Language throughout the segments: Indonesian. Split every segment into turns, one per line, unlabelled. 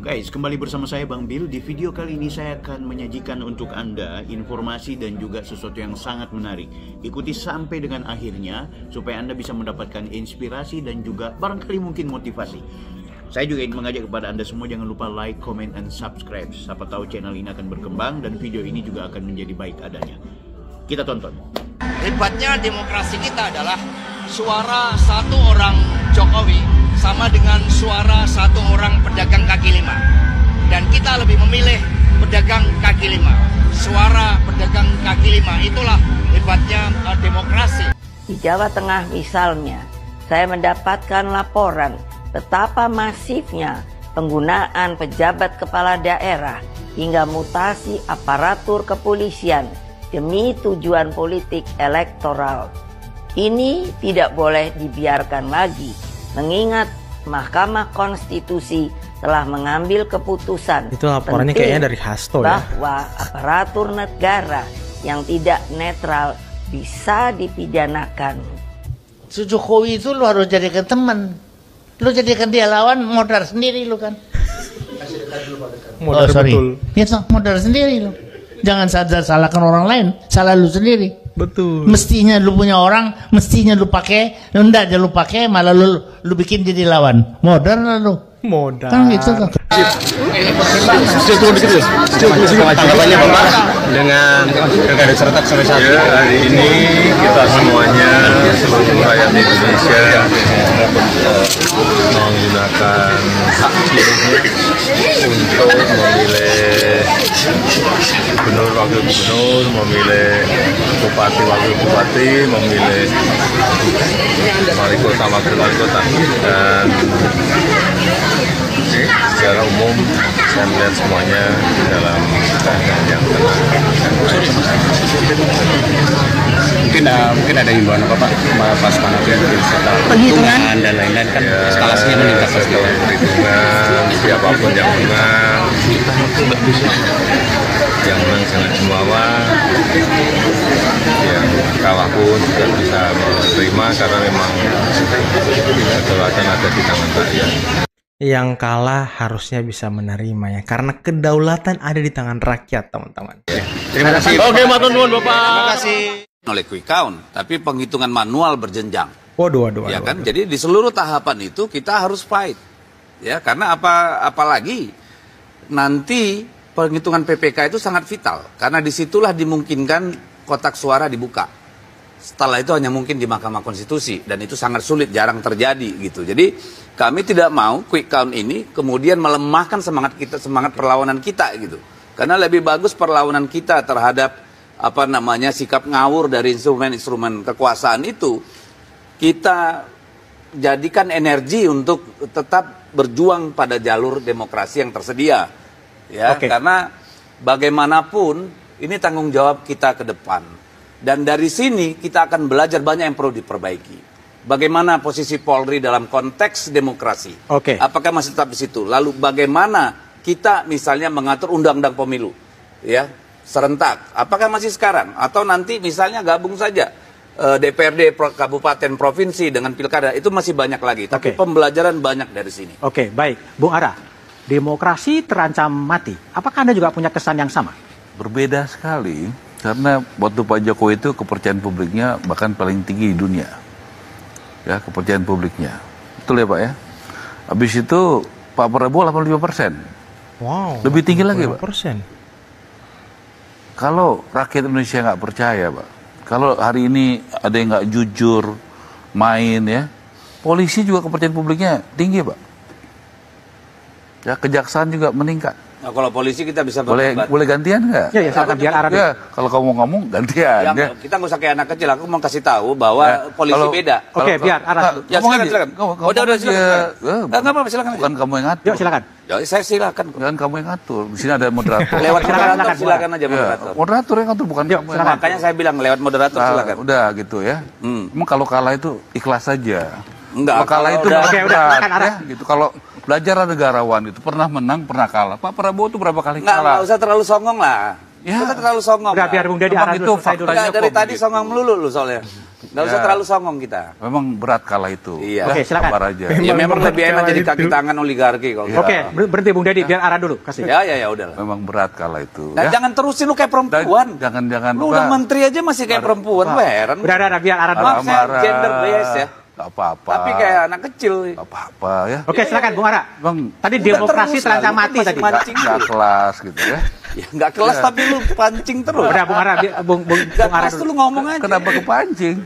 Guys, kembali bersama saya Bang Bill. Di video kali ini saya akan menyajikan untuk Anda informasi dan juga sesuatu yang sangat menarik. Ikuti sampai dengan akhirnya supaya Anda bisa mendapatkan inspirasi dan juga barangkali mungkin motivasi. Saya juga ingin mengajak kepada Anda semua, jangan lupa like, comment, and subscribe. Siapa tahu channel ini akan berkembang dan video ini juga akan menjadi baik adanya. Kita tonton.
Hebatnya demokrasi kita adalah suara satu orang Jokowi sama dengan suara satu orang pedagang kaki lima. Dan kita lebih memilih pedagang kaki lima. Suara pedagang kaki lima, itulah hebatnya demokrasi.
Di Jawa Tengah misalnya, saya mendapatkan laporan betapa masifnya penggunaan pejabat kepala daerah hingga mutasi aparatur kepolisian demi tujuan politik elektoral. Ini tidak boleh dibiarkan lagi, mengingat Mahkamah Konstitusi telah mengambil keputusan
itu laporannya kayaknya dari Hasto ya,
bahwa aparatur negara yang tidak netral bisa dipidanakan.
Jokowi itu lu harus jadikan teman. Lu jadikan dia lawan, modal sendiri lu kan.
modal betul.
Ya, modal sendiri lu. Jangan salahkan orang lain, salah lu sendiri.
Betul.
Mestinya lu punya orang, mestinya lu pakai, enggak aja lu pakai, malah lu bikin jadi lawan. Modal lah lu.
Modal.
Kan gitu tuh.
Tanggapannya Bapak dengan pilkada serentak sampai saat ini? Hari ini kita semuanya, seluruh rakyat Indonesia menggunakan hak pilihnya untuk memilih gubernur, wakil gubernur, memilih bupati, wakil bupati, memilih wali kota, wakil wali kota. Dan secara umum saya melihat semuanya dalam keadaan yang tenang dan baik.
Mungkin ada himbauan apa Pak pas panasnya setelah perhitungan dan lain-lain kan ya, eskalasinya meningkat pasti.
Perhitungan siapapun yang menang sangat jumawa, yang kalah pun juga bisa menerima karena memang kedaulatan ada di tangan rakyat.
Yang kalah harusnya bisa menerima ya, karena kedaulatan ada di tangan rakyat, teman-teman.
Terima kasih.
Oke, matur nuwun Bapak.
Terima kasih.
Oleh quick count, tapi penghitungan manual berjenjang.
Waduh.
Ya kan, jadi di seluruh tahapan itu kita harus fight. Ya, karena apalagi nanti penghitungan PPK itu sangat vital, karena disitulah dimungkinkan kotak suara dibuka. Setelah itu hanya mungkin di Mahkamah Konstitusi, dan itu sangat sulit, jarang terjadi gitu. Jadi kami tidak mau quick count ini kemudian melemahkan semangat perlawanan kita gitu. Karena lebih bagus perlawanan kita terhadap sikap ngawur dari instrumen-instrumen kekuasaan itu kita jadikan energi untuk tetap berjuang pada jalur demokrasi yang tersedia. Ya, karena bagaimanapun ini tanggung jawab kita ke depan. Dan dari sini kita akan belajar banyak yang perlu diperbaiki. Bagaimana posisi Polri dalam konteks demokrasi? Apakah masih tetap di situ? Lalu bagaimana kita misalnya mengatur undang-undang pemilu, ya, serentak? Apakah masih sekarang? Atau nanti misalnya gabung saja DPRD kabupaten provinsi dengan pilkada? Itu masih banyak lagi. Tapi pembelajaran banyak dari sini.
Oke, baik, Bung Ara. Demokrasi terancam mati. Apakah Anda juga punya kesan yang sama?
Berbeda sekali, karena waktu Pak Jokowi itu kepercayaan publiknya bahkan paling tinggi di dunia. Ya, kepercayaan publiknya. Betul ya Pak ya? Habis itu Pak Prabowo 85%.
Wow.
Lebih tinggi lagi Pak. Kalau rakyat Indonesia nggak percaya Pak, kalau hari ini ada yang nggak jujur, main ya, polisi juga kepercayaan publiknya tinggi Pak. Ya, kejaksaan juga meningkat.
Nah, kalau polisi kita bisa
boleh gantian nggak?
Ya, silakan biar Ara.
Ya, kalau kamu ngomong gantian. Ya.
Kita nggak usah kayak anak kecil. Aku mau kasih tahu bahwa polisi beda.
Biar Ara.
Ya, silakan. Udah, silakan. Nggak apa-apa, silakan.
Bukan kamu yang ngatur.
Yuk, silakan.
Ya, saya silakan.
Bukan kamu yang ngatur. Di sini ada moderator.
Lewat moderator, silakan aja moderator.
Moderator yang ngatur, bukan kamu.
Makanya saya bilang lewat moderator, silakan.
Udah gitu ya. Emang kalau kalah itu ikhlas saja.
Enggak.
Kalau kalah itu
udah
ya, gitu. Kalau belajar negarawan itu pernah menang, pernah kalah. Pak Prabowo itu berapa kali kalah?
Nggak usah terlalu songong lah.
Ya.
Kita terlalu songong.
Udah, biar Bung Deddy Ara
itu
selesai dulu.
Dari tadi songong melulu lu soalnya. Nggak usah terlalu songong kita.
Memang berat kala itu.
Iya.
Oke, silakan.
Sabar aja.
Ya memang lebih enak jadi kaki tangan oligarki kalau kita.
Oke, berhenti Bung Deddy, biar Ara dulu. Kasih.
Ya udahlah.
Memang berat kala itu.
Nah, jangan terusin lu kayak perempuan.
Jangan.
Lu udah menteri aja masih kayak perempuan. Heran.
Udah, biar Ara dulu.
Maaf, saya gender bias ya.
Gak apa-apa.
Tapi kayak anak kecil.
Gak apa-apa ya.
Oke, silakan Bung Ara.
Bang,
Tadi demokrasi terancam mati tadi.
Gak kelas gitu ya.
Ya nggak kelas tapi lu pancing terus.
Udah Bung Ara, Bung Ara
dulu.
dulu.
Lu ngomong aja.
Kenapa kepancing?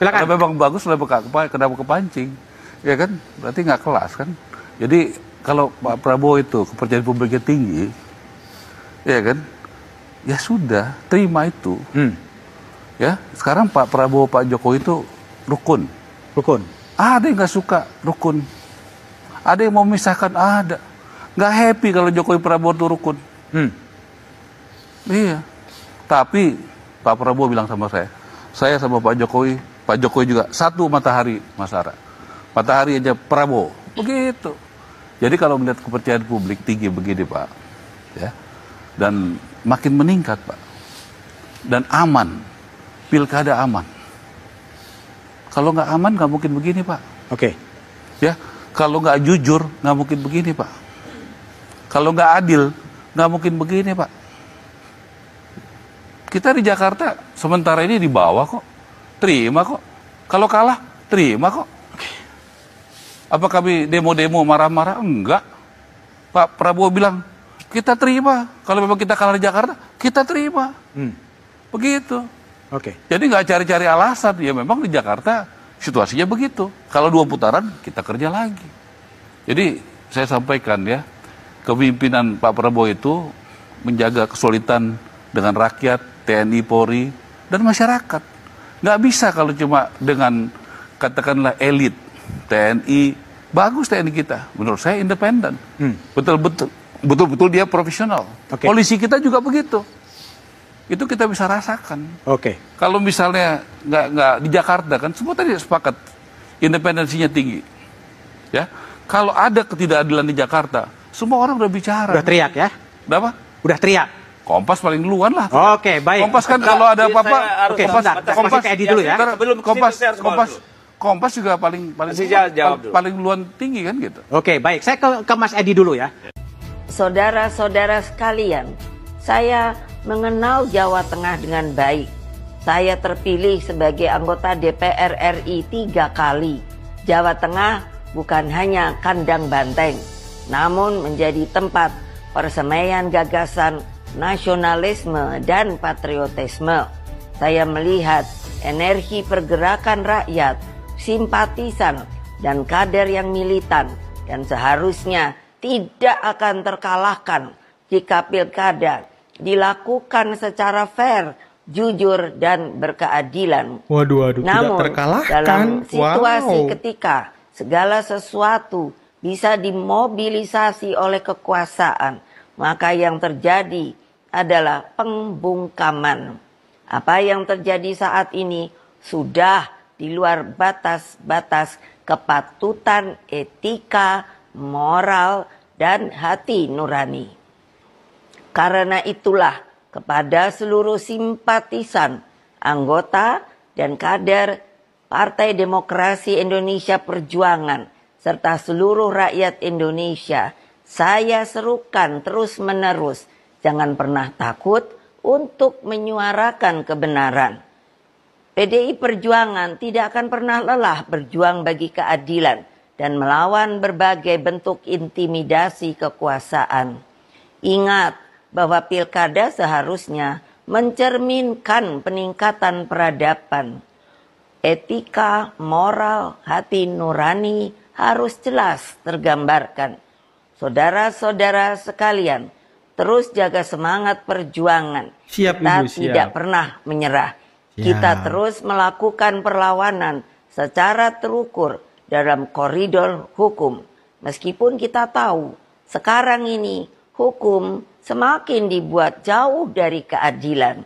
Silakan.
Kalau memang bagus, kenapa kepancing? Ya kan, berarti nggak kelas kan. Jadi kalau Pak Prabowo itu kepercayaan publiknya tinggi, ya kan, ya sudah terima itu. Ya, sekarang Pak Prabowo, Pak Jokowi itu rukun. Ada yang nggak suka rukun. Ada yang mau memisahkan, ada. Nggak happy kalau Jokowi Prabowo itu rukun. Iya. Tapi Pak Prabowo bilang sama saya sama Pak Jokowi juga satu matahari, Mas Ara. Matahari aja Prabowo. Begitu. Jadi kalau melihat kepercayaan publik tinggi begini, Pak, ya, dan makin meningkat, Pak, dan aman, pilkada aman. Kalau nggak aman nggak mungkin begini, Pak.
Oke.
Ya, kalau nggak jujur nggak mungkin begini, Pak. Kalau nggak adil nggak mungkin begini, Pak. Kita di Jakarta sementara ini di bawah kok, terima kok. Kalau kalah terima kok. Apa kami demo-demo marah-marah? Enggak. Pak Prabowo bilang kita terima. Kalau memang kita kalah di Jakarta, kita terima. Begitu.
Oke.
Jadi nggak cari-cari alasan. Ya memang di Jakarta situasinya begitu. Kalau 2 putaran kita kerja lagi. Jadi saya sampaikan ya, kepemimpinan Pak Prabowo itu menjaga kesulitan dengan rakyat, TNI, Polri, dan masyarakat. Nggak bisa kalau cuma dengan katakanlah elit TNI. Bagus TNI kita, menurut saya independen. Betul-betul dia profesional.
Oke.
Polisi kita juga begitu. Itu kita bisa rasakan.
Oke.
Kalau misalnya nggak di Jakarta kan semua tadi sepakat independensinya tinggi. Ya, kalau ada ketidakadilan di Jakarta, semua orang udah bicara.
Udah teriak ya?
Udah apa?
Udah teriak.
Kompas paling duluan lah.
Oke, baik.
Kompas kan kalau ada apa-apa,
Oke, Kompas Edi dulu ya.
Kompas juga paling duluan tinggi kan gitu.
Oke, baik. Saya ke Mas Edi dulu ya.
Saudara-saudara sekalian, saya mengenal Jawa Tengah dengan baik. Saya terpilih sebagai anggota DPR RI 3 kali. Jawa Tengah bukan hanya kandang banteng, namun menjadi tempat persemaian gagasan nasionalisme dan patriotisme. Saya melihat energi pergerakan rakyat, simpatisan, dan kader yang militan, dan seharusnya tidak akan terkalahkan jika pilkada dilakukan secara fair, jujur, dan berkeadilan.
Waduh,
namun,
tidak terkalahkan.
Dalam situasi ketika segala sesuatu bisa dimobilisasi oleh kekuasaan, maka yang terjadi adalah pembungkaman. Apa yang terjadi saat ini sudah di luar batas-batas kepatutan etika, moral, dan hati nurani. Karena itulah kepada seluruh simpatisan, anggota, dan kader Partai Demokrasi Indonesia Perjuangan, serta seluruh rakyat Indonesia, saya serukan terus-menerus, jangan pernah takut untuk menyuarakan kebenaran. PDI Perjuangan tidak akan pernah lelah berjuang bagi keadilan dan melawan berbagai bentuk intimidasi kekuasaan. Ingat bahwa pilkada seharusnya mencerminkan peningkatan peradaban. Etika, moral, hati nurani harus jelas tergambarkan. Saudara-saudara sekalian, terus jaga semangat perjuangan. Kita tidak pernah menyerah. Kita terus melakukan perlawanan secara terukur dalam koridor hukum. Meskipun kita tahu sekarang ini hukum semakin dibuat jauh dari keadilan.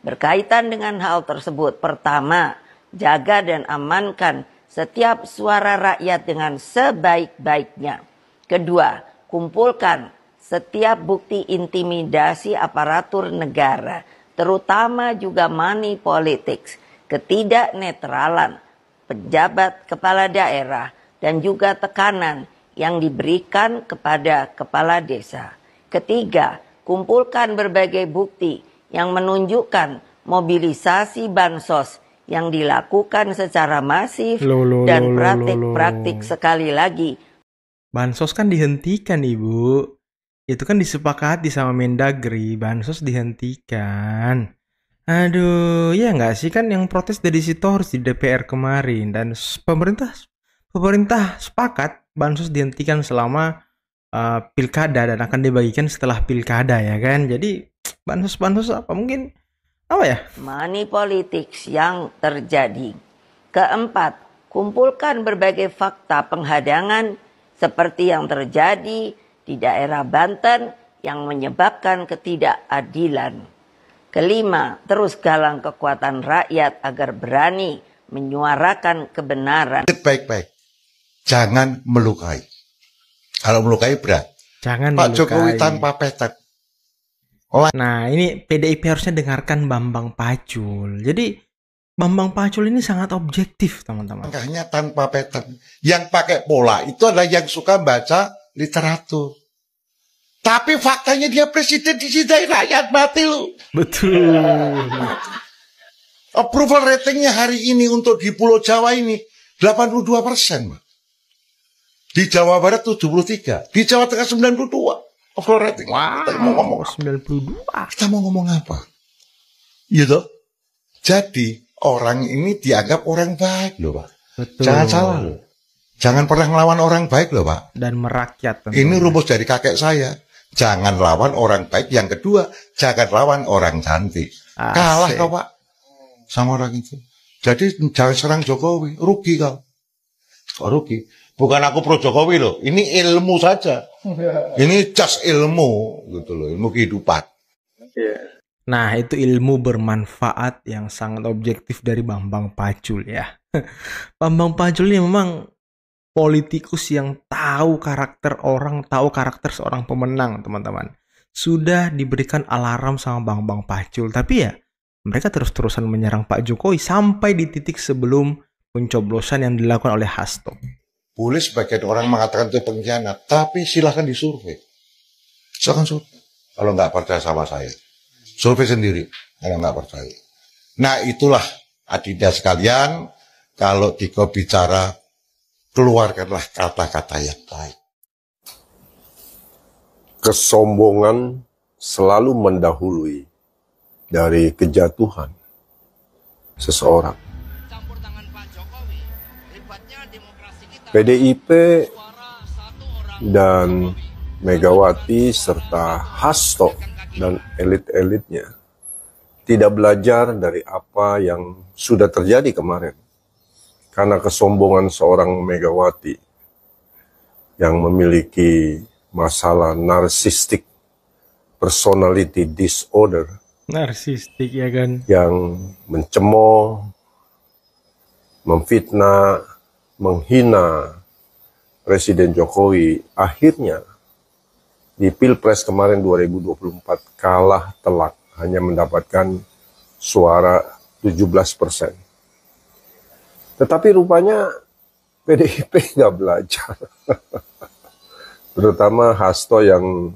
Berkaitan dengan hal tersebut, pertama, jaga dan amankan setiap suara rakyat dengan sebaik-baiknya. Kedua, kumpulkan setiap bukti intimidasi aparatur negara, terutama juga money politics. ketidaknetralan pejabat kepala daerah, dan juga tekanan yang diberikan kepada kepala desa. Ketiga, kumpulkan berbagai bukti yang menunjukkan mobilisasi bansos yang dilakukan secara masif dan praktik-praktik sekali lagi.
Bansos kan dihentikan, Ibu. Itu kan disepakati sama Mendagri, bansos dihentikan. Aduh, ya nggak sih, kan yang protes dari situ harus di DPR kemarin, dan pemerintah sepakat bansos dihentikan selama pilkada dan akan dibagikan setelah pilkada, ya kan. Jadi bansos apa mungkin apa ya?
Money politics yang terjadi. Keempat, kumpulkan berbagai fakta penghadangan seperti yang terjadi di daerah Banten yang menyebabkan ketidakadilan. Kelima, terus galang kekuatan rakyat agar berani menyuarakan kebenaran.
Baik-baik, jangan melukai. Kalau melukai berat.
Jangan
Pak
melukai.
Jokowi tanpa petak.
Nah, ini PDIP harusnya dengarkan Bambang Pacul. Jadi Bambang Pacul ini sangat objektif, teman-teman.
Makanya tanpa petak. Yang pakai pola itu adalah yang suka baca literatur. Tapi faktanya dia presiden dicintai rakyat, mati lu.
Betul.
Approval ratingnya hari ini untuk di Pulau Jawa ini 82%. Di Jawa Barat 73. Di Jawa Tengah 92. Approval rating.
Wow,
kita mau ngomong
92.
Kita mau ngomong apa? Gitu. Jadi orang ini dianggap orang baik loh, Pak.
Betul.
Jangan salah loh. Jangan pernah ngelawan orang baik loh, Pak.
Dan merakyat tentunya.
Ini rumus dari kakek saya. Jangan lawan orang baik. Yang kedua, jangan lawan orang cantik. Kalah kau, Pak, sama orang itu. Jadi jangan serang Jokowi. Rugi kau. Kok rugi? Bukan aku pro Jokowi loh. Ini ilmu saja. Ini just ilmu gitu loh. Ilmu kehidupan.
Nah, itu ilmu bermanfaat yang sangat objektif dari Bambang Pacul ya. Bambang Pacul ini memang politikus yang tahu karakter orang, tahu karakter seorang pemenang, teman-teman. Sudah diberikan alarm sama Bambang Pacul, tapi ya mereka terus-terusan menyerang Pak Jokowi sampai di titik sebelum pencoblosan yang dilakukan oleh Hasto.
Boleh sebagian orang mengatakan itu pengkhianat, tapi silahkan disurvei. Silahkan survei. Kalau nggak percaya sama saya, survei sendiri. Kalau nggak percaya. Nah itulah adinda sekalian, kalau Diko bicara, keluarkanlah kata-kata yang baik.
Kesombongan selalu mendahului dari kejatuhan seseorang. PDIP dan Megawati serta Hasto dan elit-elitnya tidak belajar dari apa yang sudah terjadi kemarin. Karena kesombongan seorang Megawati yang memiliki masalah narsistik personality disorder.
Narsistik ya kan.
Yang mencemooh, memfitnah, menghina Presiden Jokowi. Akhirnya di Pilpres kemarin 2024 kalah telak. Hanya mendapatkan suara 17%. Tetapi rupanya PDIP nggak belajar. Terutama Hasto yang,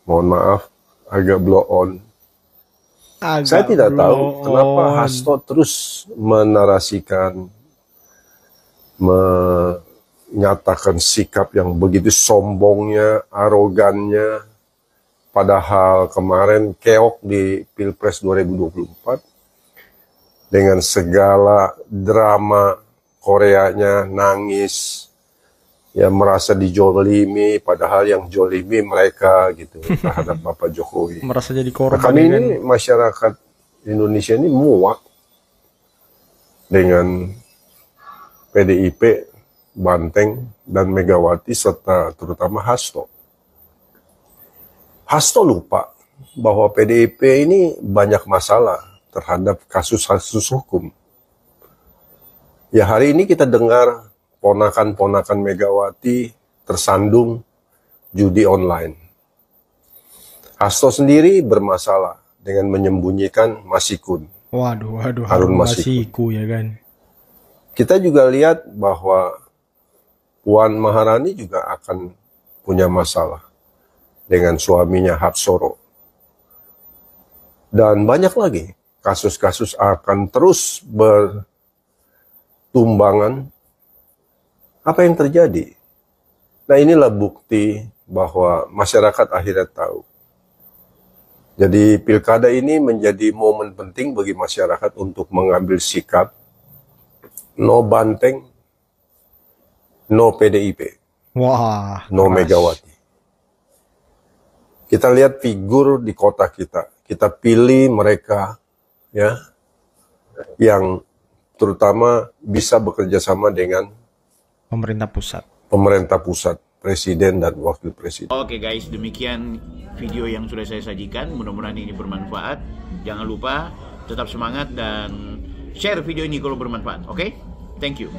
mohon maaf, agak blow on. Saya tidak tahu kenapa Hasto terus menarasikan, menyatakan sikap yang begitu sombongnya, arogannya. Padahal kemarin keok di Pilpres 2024. Dengan segala drama Koreanya, nangis, ya merasa dijolimi, padahal yang jolimi mereka gitu terhadap Bapak Jokowi.
Merasa jadi korban.
Nah, kami ini masyarakat Indonesia ini muak dengan PDIP, Banteng, dan Megawati serta terutama Hasto. Hasto lupa bahwa PDIP ini banyak masalah terhadap kasus-kasus hukum. Ya hari ini kita dengar ponakan-ponakan Megawati tersandung judi online. Hasto sendiri bermasalah dengan menyembunyikan Masikun.
Waduh,
Harun Masiku
ya kan.
Kita juga lihat bahwa Puan Maharani juga akan punya masalah dengan suaminya Hapsoro. Dan banyak lagi kasus-kasus akan terus bertumbangan. Apa yang terjadi? Nah, inilah bukti bahwa masyarakat akhirnya tahu. Jadi pilkada ini menjadi momen penting bagi masyarakat untuk mengambil sikap no banteng, no PDIP,
wah,
no Megawati. Kita lihat figur di kota kita. Kita pilih mereka ya yang terutama bisa bekerja sama dengan
pemerintah pusat.
Presiden dan wakil presiden.
Oke guys, demikian video yang sudah saya sajikan. Mudah-mudahan ini bermanfaat. Jangan lupa tetap semangat dan share video ini kalau bermanfaat. Oke? Thank you.